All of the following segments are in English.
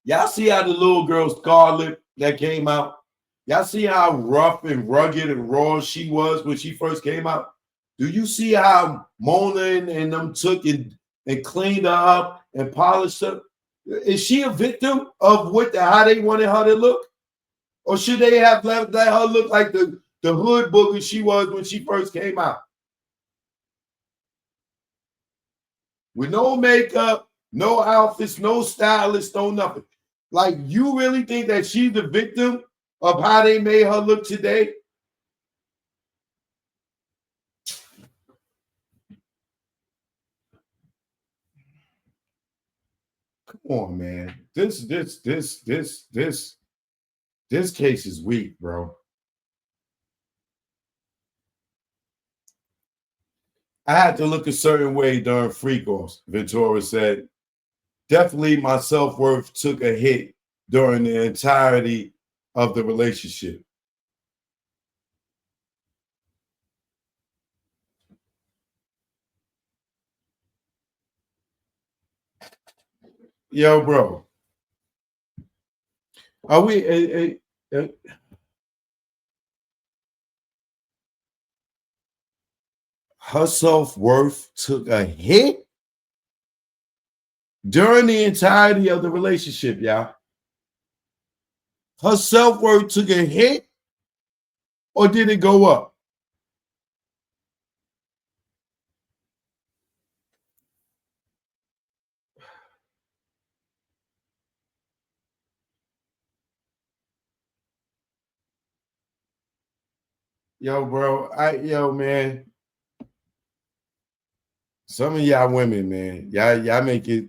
Y'all see how the little girl Scarlett that came out? Y'all see how rough and rugged and raw she was when she first came out? Do you see how Mona and them took and cleaned her up and polished her? Is she a victim of how they wanted her to look? Or should they have let her look like the hood booger she was when she first came out? With no makeup, no outfits, no stylist, no nothing. Like, you really think that she's the victim of how they made her look today? Come on, man. This case is weak, bro. I had to look a certain way during freak-offs, Ventura said. Definitely my self-worth took a hit during the entirety of the relationship. Yo, bro. Are we... her self-worth took a hit during the entirety of the relationship, y'all. Her self-worth took a hit, or did it go up? Yo, bro. Yo, man. Some of y'all women, man, y'all make it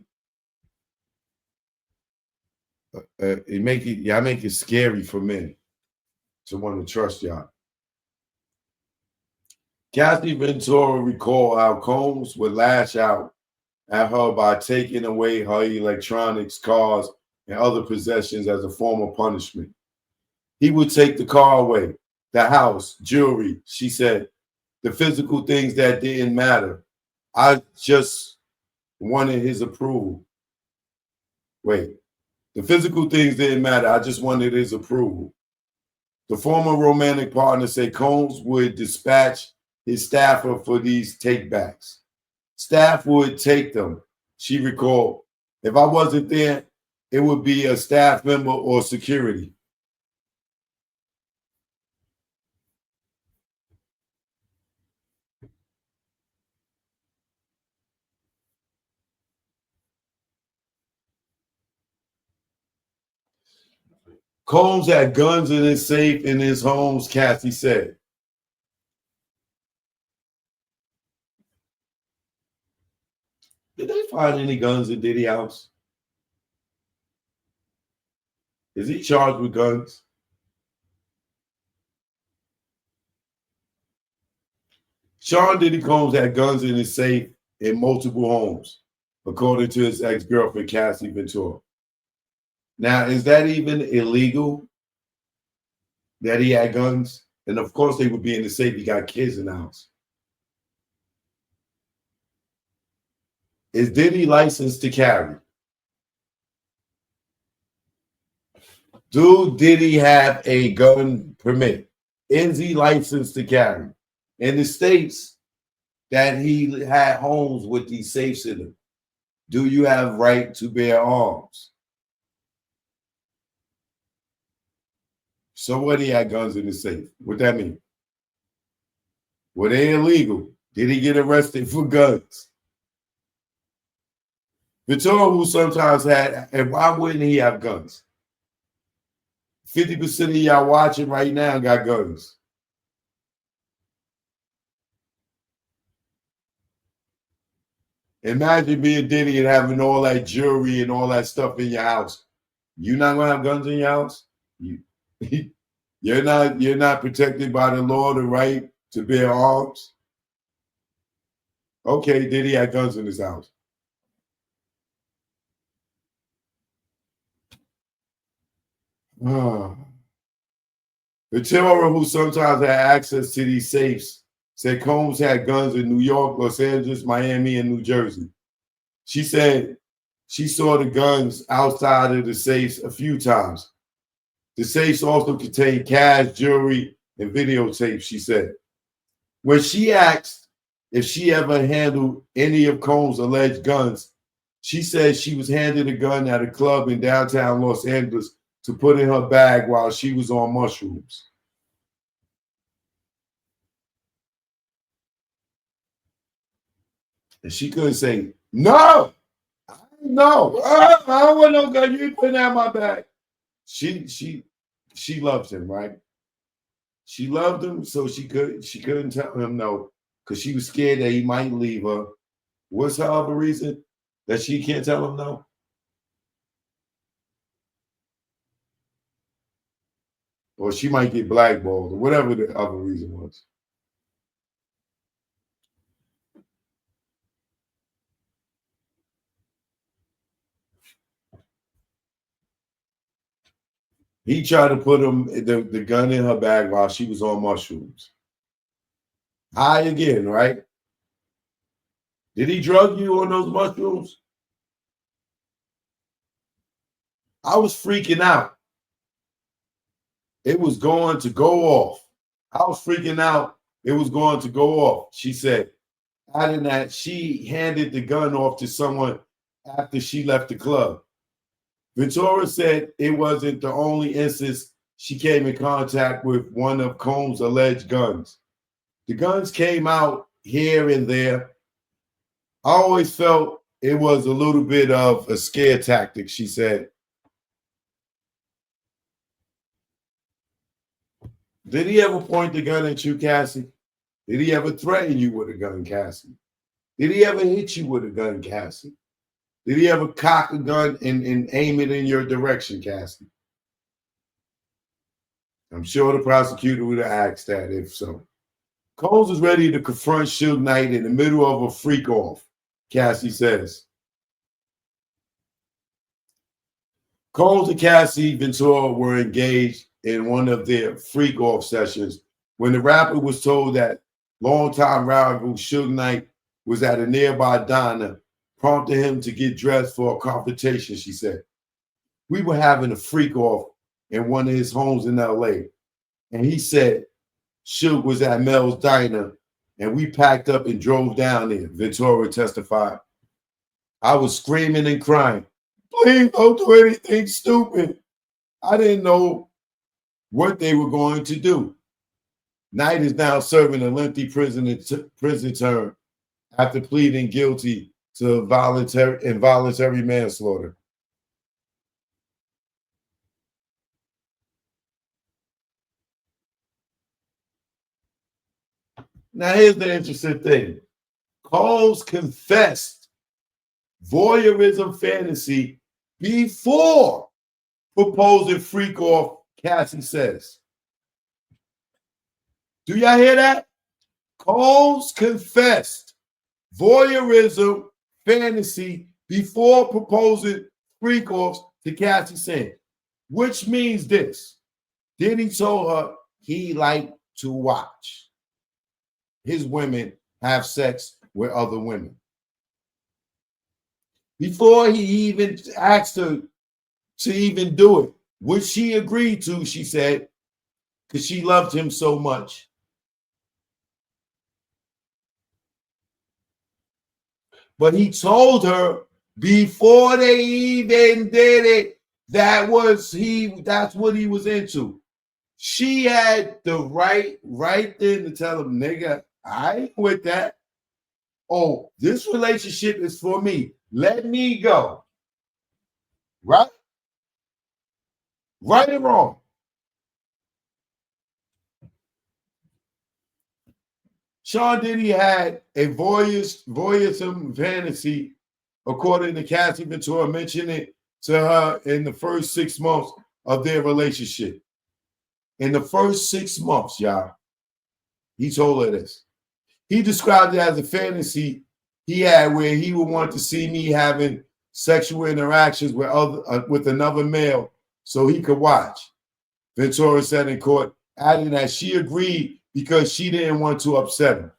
y'all make it scary for men to want to trust y'all. Cassie Ventura recalled how Combs would lash out at her by taking away her electronics, cars, and other possessions as a form of punishment. He would take the car away, the house, jewelry. She said, the physical things that didn't matter. I just wanted his approval. Wait, the physical things didn't matter. I just wanted his approval. The former romantic partner said Combs would dispatch his staffer for these takebacks. Staff would take them. She recalled, if I wasn't there, it would be a staff member or security. Combs had guns in his safe in his homes, Cassie said. Did they find any guns in Diddy's house? Is he charged with guns? Sean Diddy Combs had guns in his safe in multiple homes, according to his ex-girlfriend, Cassie Ventura. Now, is that even illegal that he had guns? And of course, they would be in the safe. He got kids in the house. Is Diddy licensed to carry? Do Diddy have a gun permit? Is he licensed to carry? In the states that he had homes with these safes in them, do you have right to bear arms? So what, he had guns in the safe? What that mean? Were they illegal? Did he get arrested for guns? Ventura, who sometimes had, and why wouldn't he have guns? 50% of y'all watching right now got guns. Imagine being Diddy and having all that jewelry and all that stuff in your house. You not gonna have guns in your house? You're not protected by the law, the right to bear arms. Okay, Diddy had guns in his house. The terror who sometimes had access to these safes said Combs had guns in New York, Los Angeles, Miami, and New Jersey. She said she saw the guns outside of the safes a few times. The safes also contained cash, jewelry, and videotapes, she said. When she asked if she ever handled any of Combs' alleged guns, she said she was handed a gun at a club in downtown Los Angeles to put in her bag while she was on mushrooms. And she couldn't say, no, no, I don't want no gun. You put that in my bag. She loved him, right? She loved him, so she couldn't tell him no, because she was scared that he might leave her. What's her other reason that she can't tell him no? Or she might get blackballed, or whatever the other reason was. He tried to put the gun in her bag while she was on mushrooms. High again, right? Did he drug you on those mushrooms? I was freaking out. It was going to go off. I was freaking out. It was going to go off, she said. Adding that she handed the gun off to someone after she left the club. Ventura said it wasn't the only instance she came in contact with one of Combs' alleged guns. The guns came out here and there. I always felt it was a little bit of a scare tactic, she said. Did he ever point the gun at you, Cassie? Did he ever threaten you with a gun, Cassie? Did he ever hit you with a gun, Cassie? Did he ever cock a gun and aim it in your direction, Cassie? I'm sure the prosecutor would have asked that if so. Combs was ready to confront Suge Knight in the middle of a freak off, Cassie says. Combs and Cassie Ventura were engaged in one of their freak off sessions when the rapper was told that longtime rival Suge Knight was at a nearby diner, prompting him to get dressed for a confrontation, she said. We were having a freak off in one of his homes in LA, and he said Suge was at Mel's diner, and we packed up and drove down there, Ventura testified. I was screaming and crying, please don't do anything stupid. I didn't know what they were going to do. Knight is now serving a lengthy prison term after pleading guilty to involuntary manslaughter. Now, here's the interesting thing. Combs confessed voyeurism fantasy before proposing freak off, Cassie says. Do y'all hear that? Combs confessed voyeurism fantasy before proposing freak offs to Cassie saying, which means this. Diddy told her he liked to watch his women have sex with other women. Before he even asked her to even do it, which she agreed to, she said, because she loved him so much. But he told her before they even did it, that's what he was into. She had the right then to tell him, nigga, I ain't with that. Oh, this relationship is for me. Let me go. Right? Right and wrong. Sean Diddy had a voyeurism fantasy, according to Cassie Ventura, mentioned it to her in the first 6 months of their relationship. In the first 6 months, y'all, he told her this. He described it as a fantasy he had where he would want to see me having sexual interactions with another male so he could watch. Ventura said in court, adding that she agreed because she didn't want to upset him.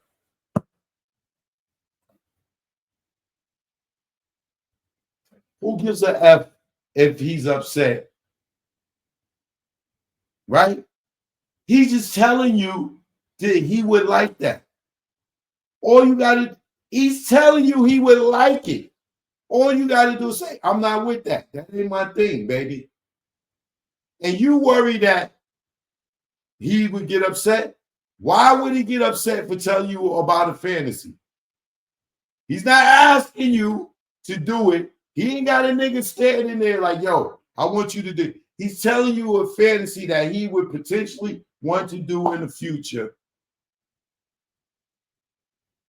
Who gives a F if he's upset? Right? He's just telling you that he would like that. All you gotta, he's telling you he would like it. All you gotta do is say, I'm not with that. That ain't my thing, baby. And you worry that he would get upset. Why would he get upset for telling you about a fantasy? He's not asking you to do it. He ain't got a nigga standing there like, yo, I want you to do it. He's telling you a fantasy that he would potentially want to do in the future.